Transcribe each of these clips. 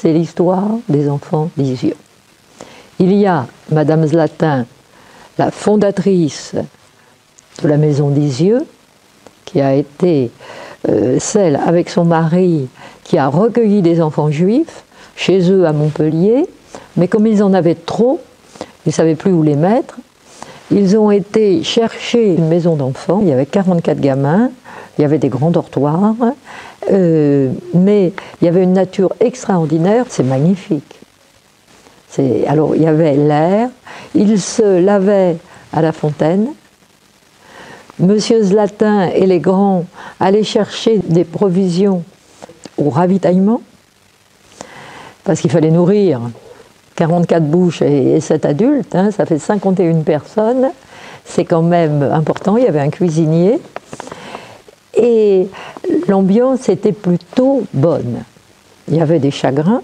c'est l'histoire des enfants Lisieux. Il y a Madame Zlatin, la fondatrice de la maison Lisieux, qui a été celle, avec son mari, qui a recueilli des enfants juifs chez eux à Montpellier, mais comme ils en avaient trop, ils ne savaient plus où les mettre, ils ont été chercher une maison d'enfants. Il y avait 44 gamins, il y avait des grands dortoirs, mais il y avait une nature extraordinaire, c'est magnifique. Alors il y avait l'air, ils se lavaient à la fontaine. Monsieur Zlatin et les grands allaient chercher des provisions au ravitaillement, parce qu'il fallait nourrir 44 bouches et 7 adultes, hein, ça fait 51 personnes, c'est quand même important, il y avait un cuisinier, et l'ambiance était plutôt bonne. Il y avait des chagrins,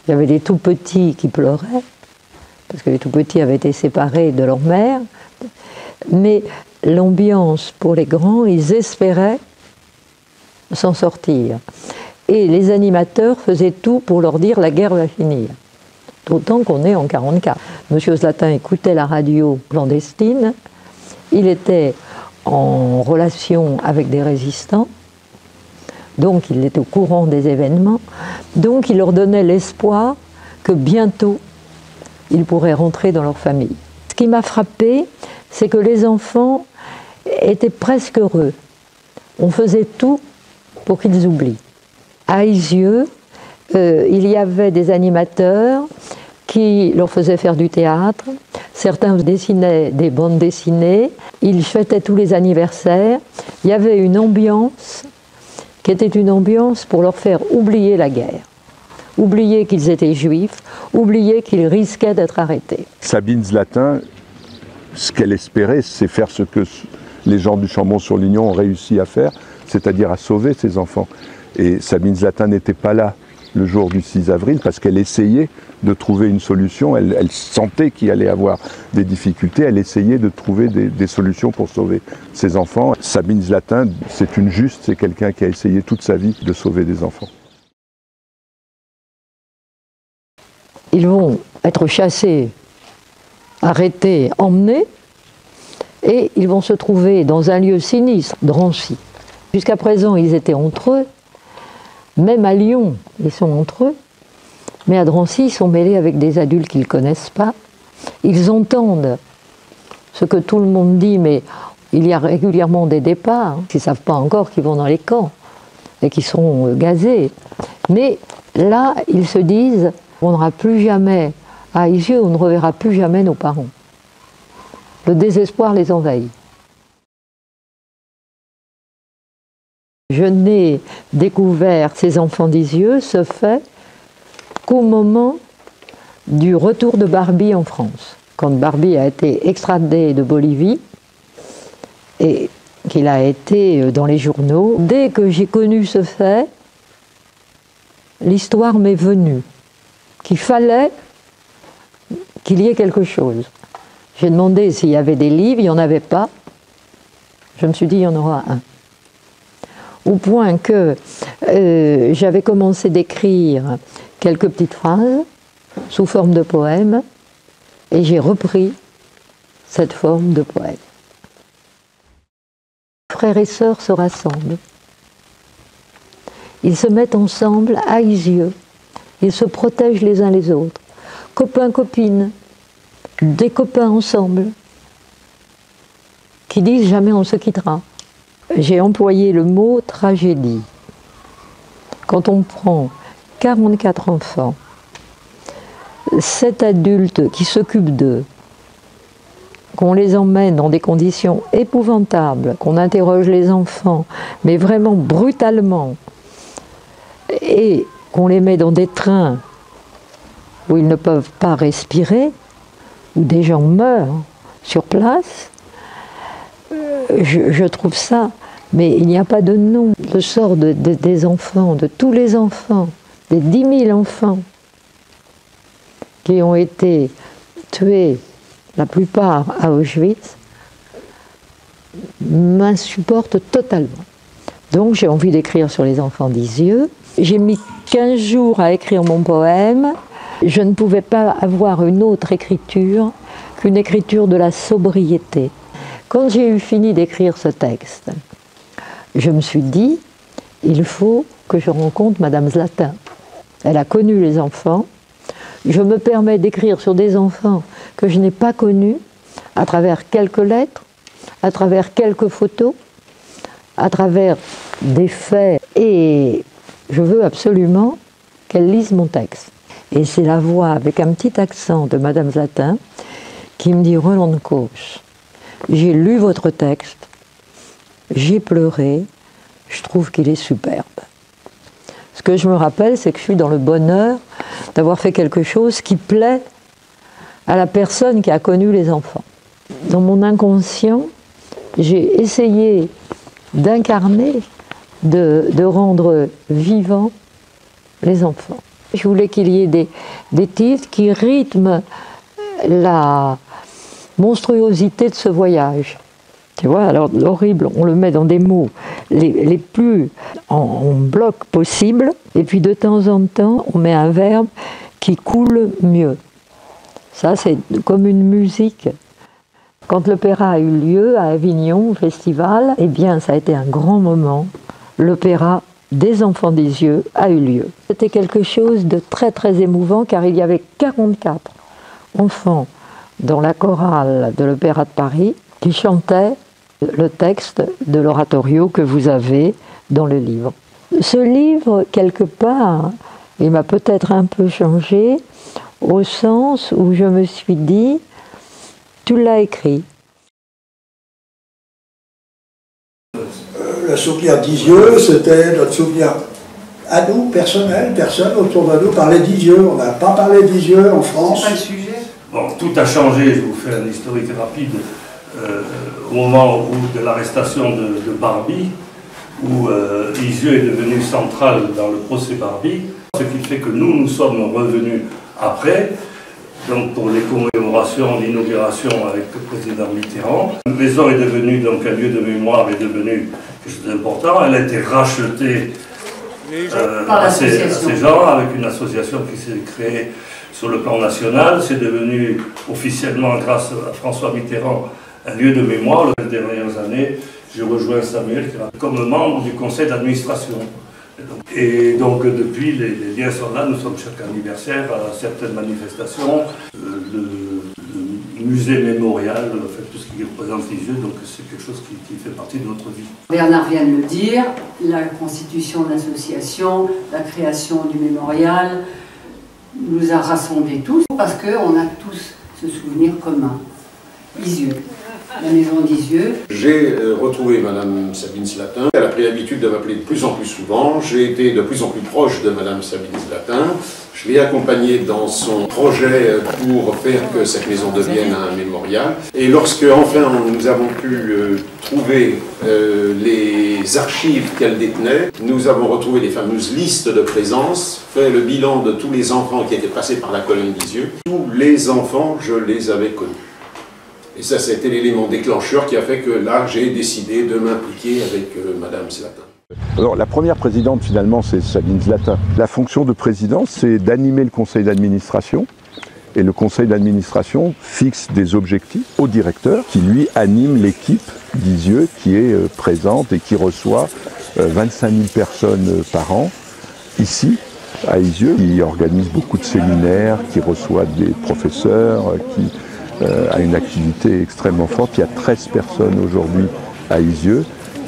il y avait des tout-petits qui pleuraient, parce que les tout-petits avaient été séparés de leur mère, mais l'ambiance pour les grands, ils espéraient s'en sortir. Et les animateurs faisaient tout pour leur dire la guerre va finir. D'autant qu'on est en 1944. Monsieur Zlatin écoutait la radio clandestine, il était en relation avec des résistants, donc il était au courant des événements, donc il leur donnait l'espoir que bientôt ils pourraient rentrer dans leur famille. Ce qui m'a frappé, c'est que les enfants étaient presque heureux. On faisait tout pour qu'ils oublient. À Isieux, il y avait des animateurs qui leur faisaient faire du théâtre. Certains dessinaient des bandes dessinées. Ils fêtaient tous les anniversaires. Il y avait une ambiance qui était une ambiance pour leur faire oublier la guerre. Oublier qu'ils étaient juifs, oublier qu'ils risquaient d'être arrêtés. Sabine Zlatin, ce qu'elle espérait, c'est faire ce que les gens du Chambon-sur-Lignon ont réussi à faire, c'est-à-dire à sauver ses enfants. Et Sabine Zlatin n'était pas là le jour du 6 avril parce qu'elle essayait de trouver une solution. Elle sentait qu'il allait avoir des difficultés. Elle essayait de trouver des solutions pour sauver ses enfants. Sabine Zlatin, c'est une juste, c'est quelqu'un qui a essayé toute sa vie de sauver des enfants. Ils vont être chassés, arrêtés, emmenés, et ils vont se trouver dans un lieu sinistre, Drancy. Jusqu'à présent, ils étaient entre eux. Même à Lyon, ils sont entre eux. Mais à Drancy, ils sont mêlés avec des adultes qu'ils ne connaissent pas. Ils entendent ce que tout le monde dit, mais il y a régulièrement des départs, qui ne savent pas encore qu'ils vont dans les camps et qui sont gazés. Mais là, ils se disent, on n'aura plus jamais, à Isieux, on ne reverra plus jamais nos parents. Le désespoir les envahit. Je n'ai découvert ces enfants d'Isieux, ce fait, qu'au moment du retour de Barbie en France. Quand Barbie a été extradé de Bolivie et qu'il a été dans les journaux, dès que j'ai connu ce fait, l'histoire m'est venue, qu'il fallait qu'il y ait quelque chose. J'ai demandé s'il y avait des livres, il n'y en avait pas. Je me suis dit, il y en aura un. Au point que j'avais commencé d'écrire quelques petites phrases sous forme de poèmes, et j'ai repris cette forme de poème. Frères et sœurs se rassemblent. Ils se mettent ensemble à Isieux. Ils se protègent les uns les autres. Copains, copines, des copains ensemble, qui disent jamais on se quittera. J'ai employé le mot tragédie. Quand on prend 44 enfants, 7 adultes qui s'occupent d'eux, qu'on les emmène dans des conditions épouvantables, qu'on interroge les enfants, mais vraiment brutalement, et qu'on les met dans des trains où ils ne peuvent pas respirer, où des gens meurent sur place, je trouve ça, mais il n'y a pas de nom. Le sort des enfants, de tous les enfants, des 10 000 enfants qui ont été tués, la plupart à Auschwitz, m'insupporte totalement. Donc j'ai envie d'écrire sur les enfants d'Isieux. J'ai mis 15 jours à écrire mon poème. Je ne pouvais pas avoir une autre écriture qu'une écriture de la sobriété. Quand j'ai eu fini d'écrire ce texte, je me suis dit, il faut que je rencontre Madame Zlatin. Elle a connu les enfants. Je me permets d'écrire sur des enfants que je n'ai pas connus, à travers quelques lettres, à travers quelques photos, à travers des faits. Et je veux absolument qu'elle lise mon texte. Et c'est la voix avec un petit accent de Madame Zlatin qui me dit « Rolande Cosse, j'ai lu votre texte, j'ai pleuré, je trouve qu'il est superbe. » Ce que je me rappelle, c'est que je suis dans le bonheur d'avoir fait quelque chose qui plaît à la personne qui a connu les enfants. Dans mon inconscient, j'ai essayé d'incarner, de rendre vivants les enfants. Je voulais qu'il y ait des titres qui rythment la monstruosité de ce voyage. Tu vois, alors l'horrible, on le met dans des mots les plus en bloc possible, et puis de temps en temps, on met un verbe qui coule mieux. Ça, c'est comme une musique. Quand l'opéra a eu lieu à Avignon, au festival, eh bien, ça a été un grand moment. L'opéra des enfants des yeux a eu lieu. C'était quelque chose de très, très émouvant, car il y avait 44 enfants dans la chorale de l'Opéra de Paris qui chantaient le texte de l'oratorio que vous avez dans le livre. Ce livre, quelque part, il m'a peut-être un peu changé, au sens où je me suis dit, tu l'as écrit. Le souvenir d'Isieux, c'était notre souvenir à nous, personnel. Personne autour de nous parlait d'Isieux. On n'a pas parlé d'Isieux en France. C'est pas le sujet. Bon, tout a changé, je vous fais un historique rapide. Au moment de l'arrestation de Barbie, où Isieux est devenu central dans le procès Barbie, ce qui fait que nous sommes revenus après, donc pour les commémorations, l'inauguration avec le président Mitterrand. La maison est devenue, donc un lieu de mémoire, est devenu quelque chose d'important. Elle a été rachetée à ces gens avec une association qui s'est créée sur le plan national. C'est devenu officiellement, grâce à François Mitterrand, un lieu de mémoire. Les dernières années, j'ai rejoint Samuel comme membre du conseil d'administration. Et donc depuis, les liens sont là. Nous sommes chaque anniversaire à certaines manifestations, le musée mémorial, en fait, tout ce qui représente les yeux, donc c'est quelque chose qui fait partie de notre vie. Bernard vient de le dire, la constitution de l'association, la création du mémorial, nous a rassemblés tous parce qu'on a tous ce souvenir commun. Isieux, la maison d'Isieux. J'ai retrouvé Madame Sabine Zlatin. Elle a pris l'habitude de m'appeler de plus en plus souvent. J'ai été de plus en plus proche de Madame Sabine Zlatin. Je l'ai accompagnée dans son projet pour faire que cette maison devienne un mémorial. Et lorsque enfin nous avons pu trouver les archives qu'elle détenait, nous avons retrouvé les fameuses listes de présence, fait le bilan de tous les enfants qui étaient passés par la colonne d'Isieux. Tous les enfants, je les avais connus. Et ça, c'était l'élément déclencheur qui a fait que là, j'ai décidé de m'impliquer avec Madame Zlatin. Alors, la première présidente, finalement, c'est Sabine Zlatin. La fonction de président, c'est d'animer le conseil d'administration. Et le conseil d'administration fixe des objectifs au directeur qui, lui, anime l'équipe d'Isieux qui est présente et qui reçoit 25 000 personnes par an, ici, à Isieux, qui organise beaucoup de séminaires, qui reçoit des professeurs, qui a une activité extrêmement forte. Il y a 13 personnes aujourd'hui à Isieux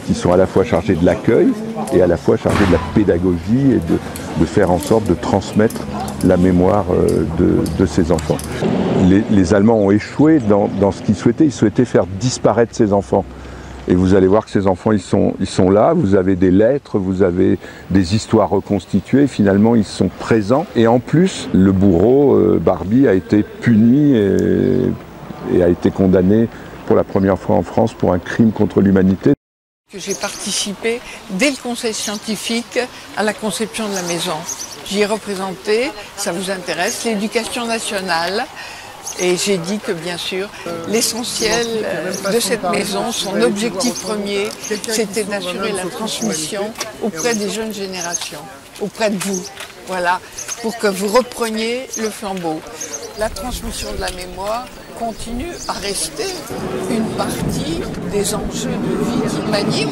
qui sont à la fois chargées de l'accueil et à la fois chargées de la pédagogie et de faire en sorte de transmettre la mémoire de ces enfants. Les Allemands ont échoué dans ce qu'ils souhaitaient. Ils souhaitaient faire disparaître ces enfants. Et vous allez voir que ces enfants, ils sont là, vous avez des lettres, vous avez des histoires reconstituées, finalement ils sont présents. Et en plus, le bourreau, Barbie, a été puni et a été condamné pour la première fois en France pour un crime contre l'humanité. J'ai participé dès le conseil scientifique à la conception de la maison. J'y ai représenté, ça vous intéresse, l'éducation nationale. Et j'ai dit que bien sûr, l'essentiel de cette maison, son objectif premier, c'était d'assurer la transmission auprès des jeunes générations, auprès de vous. Voilà, pour que vous repreniez le flambeau. La transmission de la mémoire continue à rester une partie des enjeux de vie qui m'animent.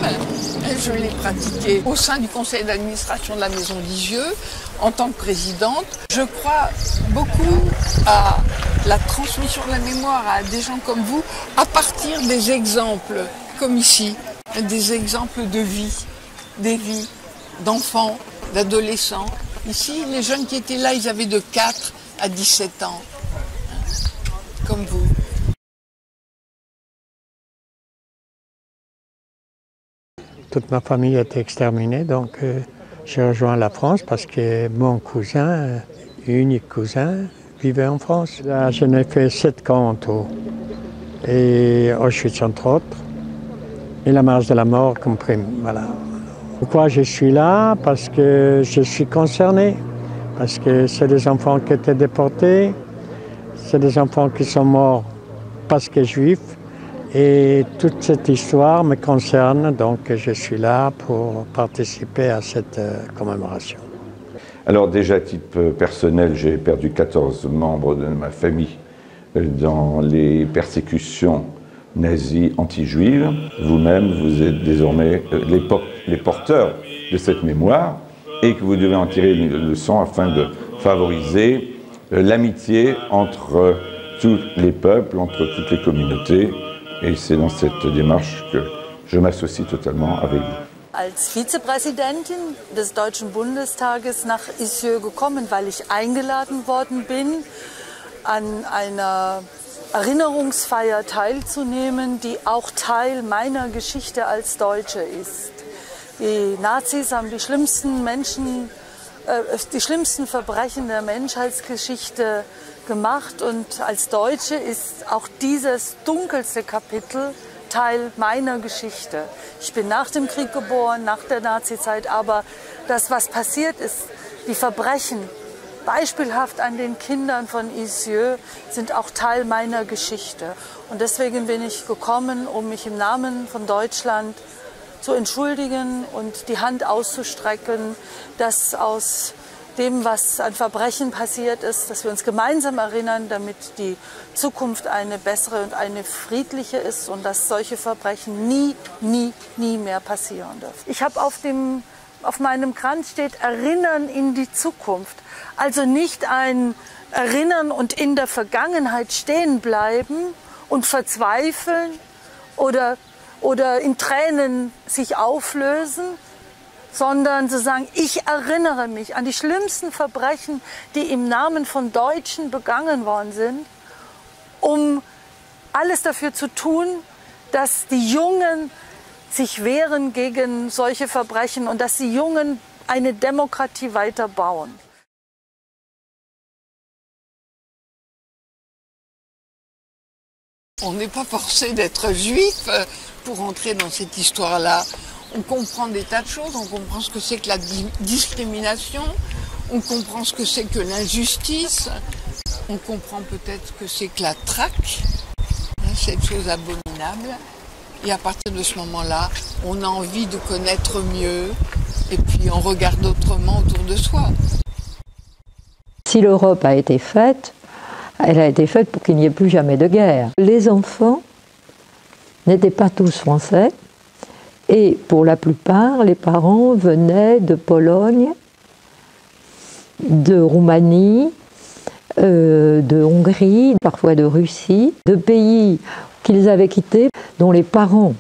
Je l'ai pratiqué au sein du conseil d'administration de la Maison d'Isieux en tant que présidente. Je crois beaucoup à la transmission de la mémoire à des gens comme vous à partir des exemples, comme ici, des exemples de vie, des vies d'enfants, d'adolescents. Ici, les jeunes qui étaient là, ils avaient de 4 à 17 ans, comme vous. Toute ma famille a été exterminée, donc j'ai rejoint la France parce que mon cousin, unique cousin, vivait en France. Là, je n'ai fait 7 camps en tout, et Auschwitz entre autres, et la marche de la mort compris. Voilà. Pourquoi je suis là? Parce que je suis concerné, parce que c'est des enfants qui étaient déportés, c'est des enfants qui sont morts parce qu'ils sont juifs, et toute cette histoire me concerne, donc je suis là pour participer à cette commémoration. Alors déjà, à titre personnel, j'ai perdu 14 membres de ma famille dans les persécutions nazies anti-juives. Vous-même, vous êtes désormais les porteurs de cette mémoire et que vous devez en tirer une leçon afin de favoriser l'amitié entre tous les peuples, entre toutes les communautés. Et c'est dans cette démarche que je m'associe totalement avec vous. Als Vizepräsidentin des Deutschen Bundestages nach Isieux gekommen, weil ich eingeladen worden bin, an einer Erinnerungsfeier teilzunehmen, die auch Teil meiner Geschichte als Deutsche ist. Die Nazis haben die schlimmsten Verbrechen der Menschheitsgeschichte gemacht, und als Deutsche ist auch dieses dunkelste Kapitel Teil meiner Geschichte. Ich bin nach dem Krieg geboren, nach der Nazizeit, aber das, was passiert ist, die Verbrechen, beispielhaft an den Kindern von Isieux, sind auch Teil meiner Geschichte. Und deswegen bin ich gekommen, um mich im Namen von Deutschland zu entschuldigen und die Hand auszustrecken, dass aus dem, was an Verbrechen passiert ist, dass wir uns gemeinsam erinnern, damit die Zukunft eine bessere und eine friedliche ist und dass solche Verbrechen nie mehr passieren dürfen. Ich habe auf meinem Kranz steht Erinnern in die Zukunft. Also nicht ein Erinnern und in der Vergangenheit stehen bleiben und verzweifeln oder in Tränen sich auflösen, sondern zu sagen, ich erinnere mich an die schlimmsten Verbrechen, die im Namen von Deutschen begangen worden sind, um alles dafür zu tun, dass die Jungen sich wehren gegen solche Verbrechen und dass die Jungen eine Demokratie weiterbauen. On n'est pas forcé d'être juif pour entrer dans cette histoire-là. On comprend des tas de choses, on comprend ce que c'est que la discrimination, on comprend ce que c'est que l'injustice, on comprend peut-être ce que c'est que la traque, cette chose abominable. Et à partir de ce moment-là, on a envie de connaître mieux et puis on regarde autrement autour de soi. Si l'Europe a été faite, elle a été faite pour qu'il n'y ait plus jamais de guerre. Les enfants n'étaient pas tous français. Et pour la plupart, les parents venaient de Pologne, de Roumanie, de Hongrie, parfois de Russie, de pays qu'ils avaient quittés, dont les parents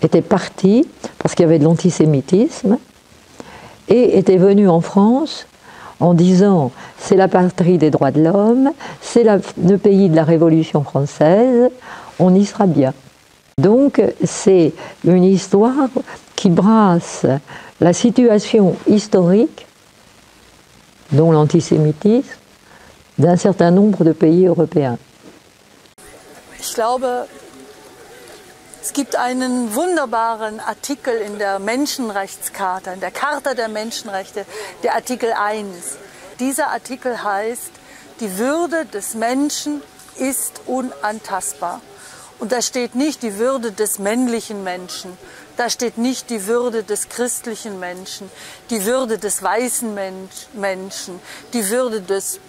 étaient partis parce qu'il y avait de l'antisémitisme, et étaient venus en France en disant « c'est la patrie des droits de l'homme, c'est le pays de la Révolution française, on y sera bien ». Donc c'est une histoire qui brasse la situation historique, dont l'antisémitisme, d'un certain nombre de pays européens. Ich glaube, es gibt einen wunderbaren Artikel in der Menschenrechtscharta, in der Charta der Menschenrechte, der Artikel 1. Dieser Artikel heißt, die Würde des Menschen ist unantastbar. Und da steht nicht die Würde des männlichen Menschen, Da steht nicht die Würde des christlichen Menschen, die Würde des weißen Menschen, die Würde des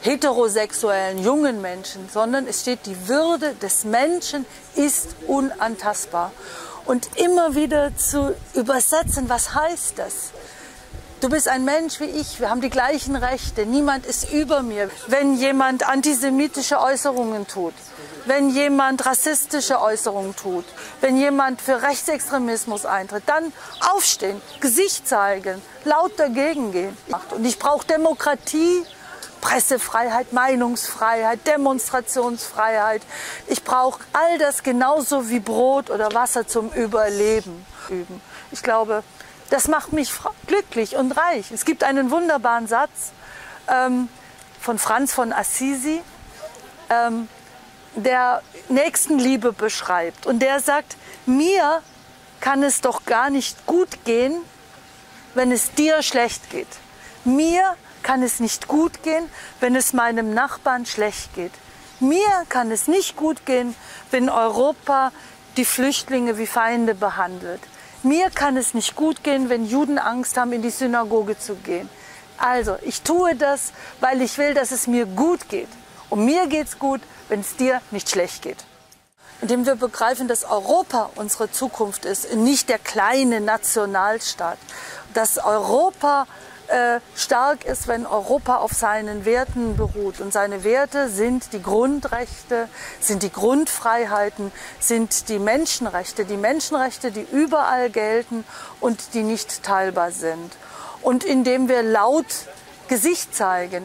heterosexuellen jungen Menschen, sondern es steht, die Würde des Menschen ist unantastbar. Und immer wieder zu übersetzen, was heißt das? Du bist ein Mensch wie ich, wir haben die gleichen Rechte, niemand ist über mir. Wenn jemand antisemitische Äußerungen tut, wenn jemand rassistische Äußerungen tut, wenn jemand für Rechtsextremismus eintritt, dann aufstehen, Gesicht zeigen, laut dagegen gehen. Und ich brauche Demokratie, Pressefreiheit, Meinungsfreiheit, Demonstrationsfreiheit. Ich brauche all das genauso wie Brot oder Wasser zum Überleben. Ich glaube, das macht mich glücklich und reich. Es gibt einen wunderbaren Satz von Franz von Assisi, der Nächstenliebe beschreibt. Und der sagt, mir kann es doch gar nicht gut gehen, wenn es dir schlecht geht. Mir kann es nicht gut gehen, wenn es meinem Nachbarn schlecht geht. Mir kann es nicht gut gehen, wenn Europa die Flüchtlinge wie Feinde behandelt. Mir kann es nicht gut gehen, wenn Juden Angst haben, in die Synagoge zu gehen. Also, ich tue das, weil ich will, dass es mir gut geht. Und mir geht's gut, wenn es dir nicht schlecht geht. Indem wir begreifen, dass Europa unsere Zukunft ist, nicht der kleine Nationalstaat. Dass Europa stark ist, wenn Europa auf seinen Werten beruht. Und seine Werte sind die Grundrechte, sind die Grundfreiheiten, sind die Menschenrechte, die überall gelten und die nicht teilbar sind. Und indem wir laut Gesicht zeigen.